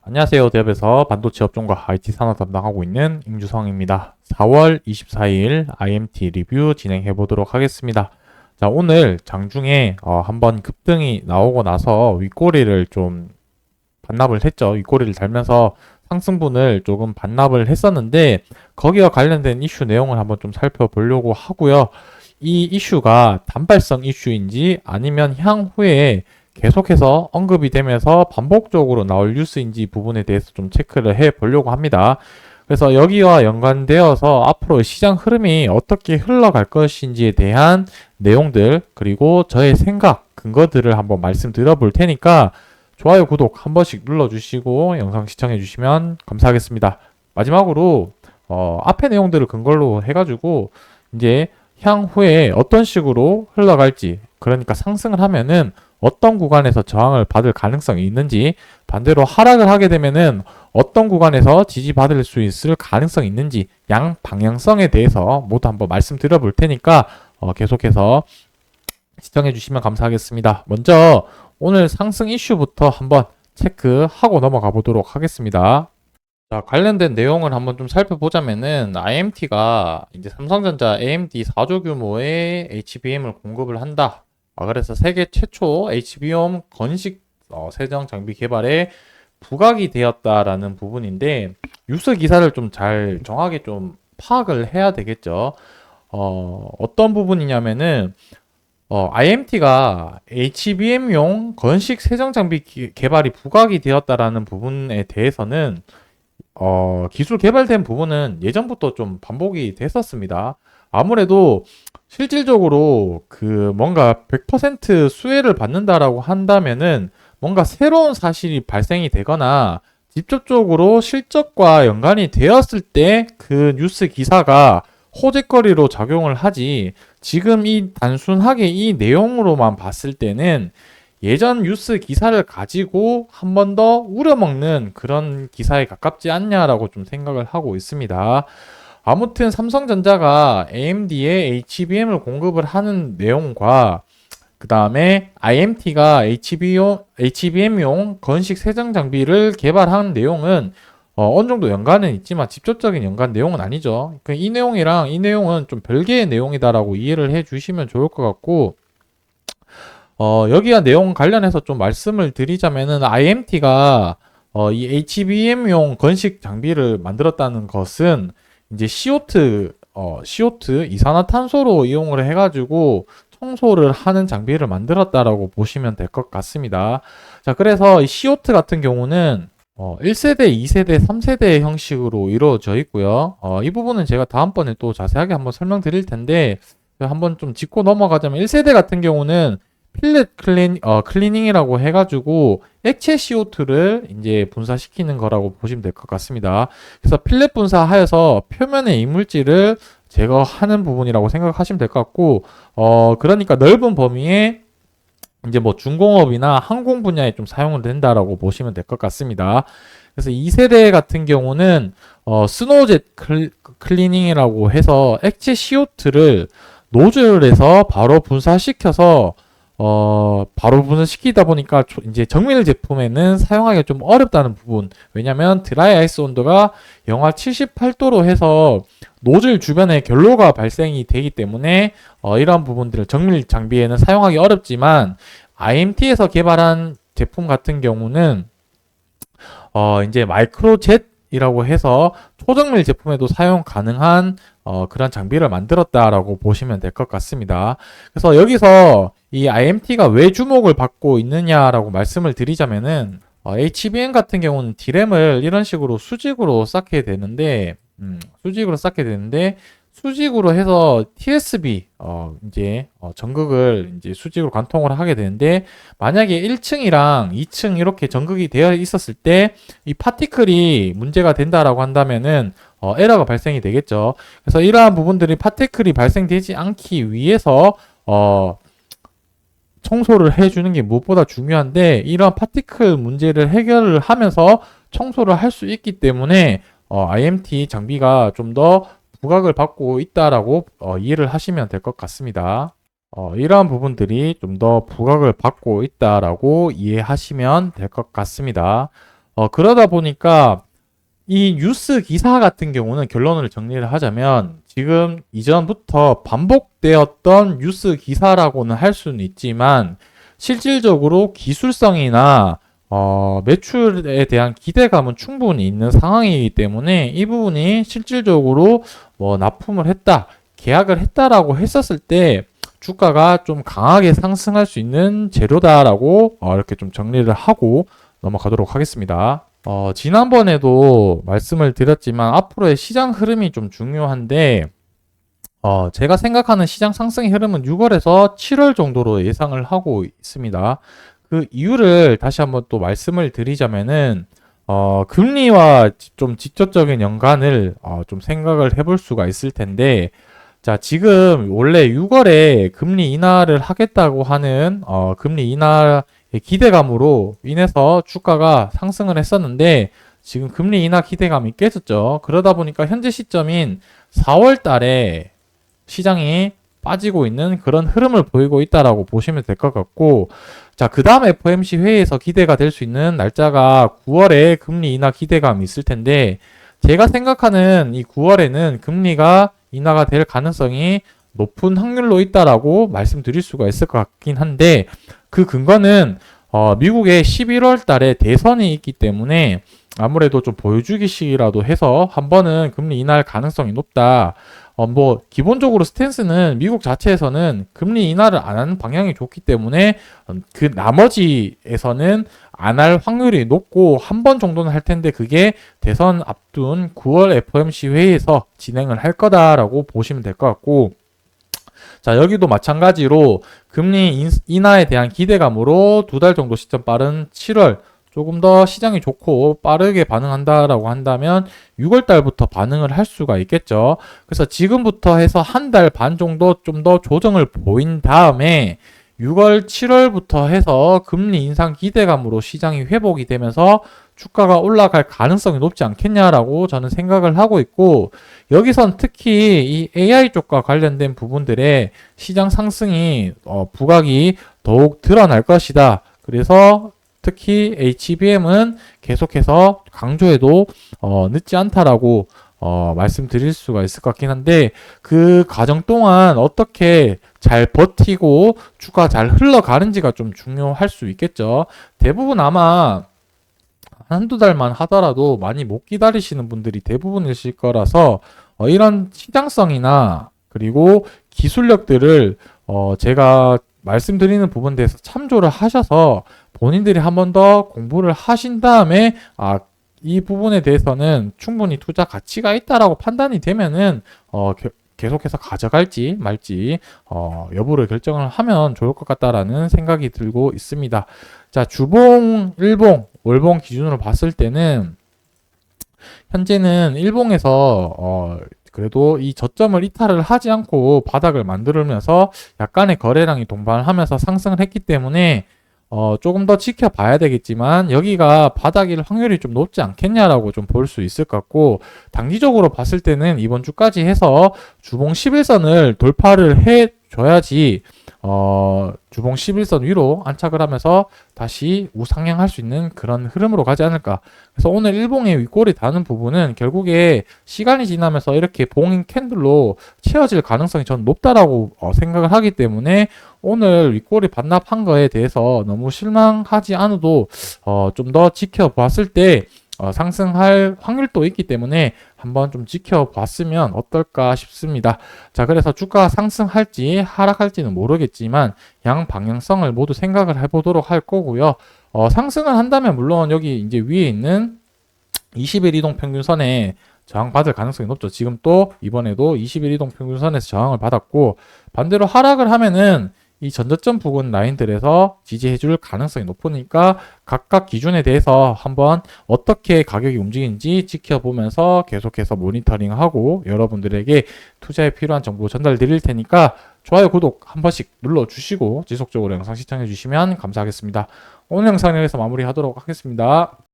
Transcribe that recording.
안녕하세요. 대업에서 반도체 업종과 IT 산업 담당하고 있는 임주성입니다. 4월 24일 IMT 리뷰 진행해 보도록 하겠습니다. 자, 오늘 장중에 한번 급등이 나오고 나서 윗꼬리를 좀 반납을 했죠. 윗꼬리를 달면서 상승분을 조금 반납을 했었는데 거기와 관련된 이슈 내용을 한번 좀 살펴보려고 하고요. 이 이슈가 단발성 이슈인지 아니면 향후에 계속해서 언급이 되면서 반복적으로 나올 뉴스인지 부분에 대해서 좀 체크를 해 보려고 합니다. 그래서 여기와 연관되어서 앞으로 시장 흐름이 어떻게 흘러갈 것인지에 대한 내용들, 그리고 저의 생각, 근거들을 한번 말씀드려 볼 테니까 좋아요, 구독 한 번씩 눌러주시고 영상 시청해 주시면 감사하겠습니다. 마지막으로 앞의 내용들을 근거로 해가지고 이제 향후에 어떤 식으로 흘러갈지, 그러니까 상승을 하면은 어떤 구간에서 저항을 받을 가능성이 있는지, 반대로 하락을 하게 되면은 어떤 구간에서 지지받을 수 있을 가능성이 있는지, 양 방향성에 대해서 모두 한번 말씀드려 볼 테니까 계속해서 시청해 주시면 감사하겠습니다. 먼저 오늘 상승 이슈부터 한번 체크하고 넘어가 보도록 하겠습니다. 자, 관련된 내용을 한번 좀 살펴보자면은 IMT가 이제 삼성전자 AMD 4조 규모의 HBM을 공급을 한다. 그래서 세계 최초 HBM 건식 세정 장비 개발에 부각이 되었다라는 부분인데 뉴스 기사를 좀 잘 정확하게 좀 파악을 해야 되겠죠. 어떤 부분이냐면은 IMT가 HBM용 건식 세정 장비 개발이 부각이 되었다라는 부분에 대해서는 기술 개발된 부분은 예전부터 좀 반복이 됐었습니다. 아무래도 실질적으로 그 뭔가 100% 수혜를 받는다라고 한다면은 뭔가 새로운 사실이 발생이 되거나 직접적으로 실적과 연관이 되었을 때 그 뉴스 기사가 호재거리로 작용을 하지, 지금 이 단순하게 이 내용으로만 봤을 때는 예전 뉴스 기사를 가지고 한 번 더 우려먹는 그런 기사에 가깝지 않냐라고 좀 생각을 하고 있습니다. 아무튼 삼성전자가 AMD에 HBM을 공급을 하는 내용과 그 다음에 IMT가 HBM용 건식 세정 장비를 개발한 내용은 어느 정도 연관은 있지만 직접적인 연관 내용은 아니죠. 이 내용이랑 이 내용은 좀 별개의 내용이다라고 이해를 해 주시면 좋을 것 같고, 여기와 내용 관련해서 좀 말씀을 드리자면은 IMT가 이 HBM용 건식 장비를 만들었다는 것은 이제 CO2 이산화탄소로 이용을 해가지고 청소를 하는 장비를 만들었다라고 보시면 될 것 같습니다. 자, 그래서 이 CO2 같은 경우는 1세대, 2세대, 3세대 형식으로 이루어져 있고요. 이 부분은 제가 다음번에 또 자세하게 한번 설명드릴 텐데 한번 좀 짚고 넘어가자면 1세대 같은 경우는 필렛 클리닝이라고 해가지고 액체 CO2를 이제 분사시키는 거라고 보시면 될 것 같습니다. 그래서 필렛 분사하여서 표면의 이물질을 제거하는 부분이라고 생각하시면 될 것 같고, 그러니까 넓은 범위에 이제 뭐 중공업이나 항공 분야에 좀 사용을 된다라고 보시면 될 것 같습니다. 그래서 2세대 같은 경우는 스노우젯 클리닝이라고 해서 액체 CO2를 노즐에서 바로 분사시켜서 바로 분사시키다 보니까 이제 정밀 제품에는 사용하기가 좀 어렵다는 부분. 왜냐면 드라이 아이스 온도가 영하 78도로 해서 노즐 주변에 결로가 발생이 되기 때문에 이러한 부분들을 정밀 장비에는 사용하기 어렵지만 IMT에서 개발한 제품 같은 경우는 이제 마이크로젯이라고 해서 초정밀 제품에도 사용 가능한 그런 장비를 만들었다라고 보시면 될 것 같습니다. 그래서 여기서 이 IMT가 왜 주목을 받고 있느냐라고 말씀을 드리자면은 HBM 같은 경우는 D램을 이런 식으로 수직으로 쌓게 되는데 수직으로 해서 TSB 이제 전극을 이제 수직으로 관통을 하게 되는데, 만약에 1층이랑 2층 이렇게 전극이 되어 있었을 때 이 파티클이 문제가 된다라고 한다면은 에러가 발생이 되겠죠. 그래서 이러한 부분들이 파티클이 발생되지 않기 위해서 청소를 해주는 게 무엇보다 중요한데, 이러한 파티클 문제를 해결을 하면서 청소를 할 수 있기 때문에 IMT 장비가 좀 더 부각을 받고 있다라고 이해를 하시면 될 것 같습니다. 이러한 부분들이 좀 더 부각을 받고 있다라고 이해하시면 될 것 같습니다. 그러다 보니까 이 뉴스 기사 같은 경우는 결론을 정리를 하자면 지금 이전부터 반복되었던 뉴스 기사라고는 할 수는 있지만 실질적으로 기술성이나 매출에 대한 기대감은 충분히 있는 상황이기 때문에 이 부분이 실질적으로 뭐 납품을 했다, 계약을 했다라고 했었을 때 주가가 좀 강하게 상승할 수 있는 재료다라고 이렇게 좀 정리를 하고 넘어가도록 하겠습니다. 지난번에도 말씀을 드렸지만 앞으로의 시장 흐름이 좀 중요한데 제가 생각하는 시장 상승의 흐름은 6월에서 7월 정도로 예상을 하고 있습니다. 그 이유를 다시 한번 또 말씀을 드리자면은 금리와 좀 직접적인 연관을 좀 생각을 해볼 수가 있을 텐데 자, 지금 원래 6월에 금리 인하를 하겠다고 하는 금리 인하의 기대감으로 인해서 주가가 상승을 했었는데 지금 금리 인하 기대감이 깨졌죠. 그러다 보니까 현재 시점인 4월 달에 시장이 빠지고 있는 그런 흐름을 보이고 있다라고 보시면 될 것 같고 자, 그 다음 FOMC 회의에서 기대가 될 수 있는 날짜가 9월에 금리 인하 기대감이 있을 텐데 제가 생각하는 이 9월에는 금리가 인하가 될 가능성이 높은 확률로 있다라고 말씀드릴 수가 있을 것 같긴 한데 그 근거는 미국의 11월 달에 대선이 있기 때문에 아무래도 좀 보여주기식이라도 해서 한 번은 금리 인하할 가능성이 높다. 뭐 기본적으로 스탠스는 미국 자체에서는 금리 인하를 안 하는 방향이 좋기 때문에 그 나머지에서는 안 할 확률이 높고 한 번 정도는 할 텐데 그게 대선 앞둔 9월 FOMC 회의에서 진행을 할 거다라고 보시면 될 것 같고 자, 여기도 마찬가지로 금리 인하에 대한 기대감으로 2달 정도 시점 빠른 7월 조금 더 시장이 좋고 빠르게 반응한다라고 한다면 6월 달부터 반응을 할 수가 있겠죠. 그래서 지금부터 해서 한 달 반 정도 좀 더 조정을 보인 다음에 6월, 7월부터 해서 금리 인상 기대감으로 시장이 회복이 되면서 주가가 올라갈 가능성이 높지 않겠냐라고 저는 생각을 하고 있고 여기선 특히 이 AI 쪽과 관련된 부분들의 시장 상승이 부각이 더욱 드러날 것이다. 그래서 특히 HBM은 계속해서 강조해도 늦지 않다라고 말씀드릴 수가 있을 것 같긴 한데 그 과정 동안 어떻게 잘 버티고 주가 잘 흘러가는지가 좀 중요할 수 있겠죠. 대부분 아마 한두 달만 하더라도 많이 못 기다리시는 분들이 대부분이실 거라서 이런 시장성이나 그리고 기술력들을 제가 말씀드리는 부분에 대해서 참조를 하셔서 본인들이 한 번 더 공부를 하신 다음에 이 부분에 대해서는 충분히 투자 가치가 있다라고 판단이 되면은 계속해서 가져갈지 말지 여부를 결정을 하면 좋을 것 같다라는 생각이 들고 있습니다. 자, 주봉, 일봉, 월봉 기준으로 봤을 때는 현재는 일봉에서 그래도 이 저점을 이탈을 하지 않고 바닥을 만들면서 약간의 거래량이 동반하면서 상승을 했기 때문에 조금 더 지켜봐야 되겠지만 여기가 바닥일 확률이 좀 높지 않겠냐라고 좀 볼 수 있을 것 같고 단기적으로 봤을 때는 이번 주까지 해서 주봉 11선을 돌파를 해줘야지 주봉 11선 위로 안착을 하면서 다시 우상향할 수 있는 그런 흐름으로 가지 않을까. 그래서 오늘 일봉의 윗골이 닿는 부분은 결국에 시간이 지나면서 이렇게 봉인 캔들로 채워질 가능성이 전 높다라고 생각을 하기 때문에 오늘 윗골이 반납한 거에 대해서 너무 실망하지 않아도 좀 더 지켜봤을 때 상승할 확률도 있기 때문에 한번 좀 지켜봤으면 어떨까 싶습니다. 자, 그래서 주가가 상승할지 하락할지는 모르겠지만 양 방향성을 모두 생각을 해보도록 할 거고요. 상승을 한다면 물론 여기 이제 위에 있는 20일 이동 평균선에 저항받을 가능성이 높죠. 지금 또 이번에도 20일 이동 평균선에서 저항을 받았고 반대로 하락을 하면은 이 전저점 부근 라인들에서 지지해줄 가능성이 높으니까 각각 기준에 대해서 한번 어떻게 가격이 움직이는지 지켜보면서 계속해서 모니터링하고 여러분들에게 투자에 필요한 정보 전달 드릴 테니까 좋아요, 구독 한 번씩 눌러주시고 지속적으로 영상 시청해주시면 감사하겠습니다. 오늘 영상은 여기서 마무리하도록 하겠습니다.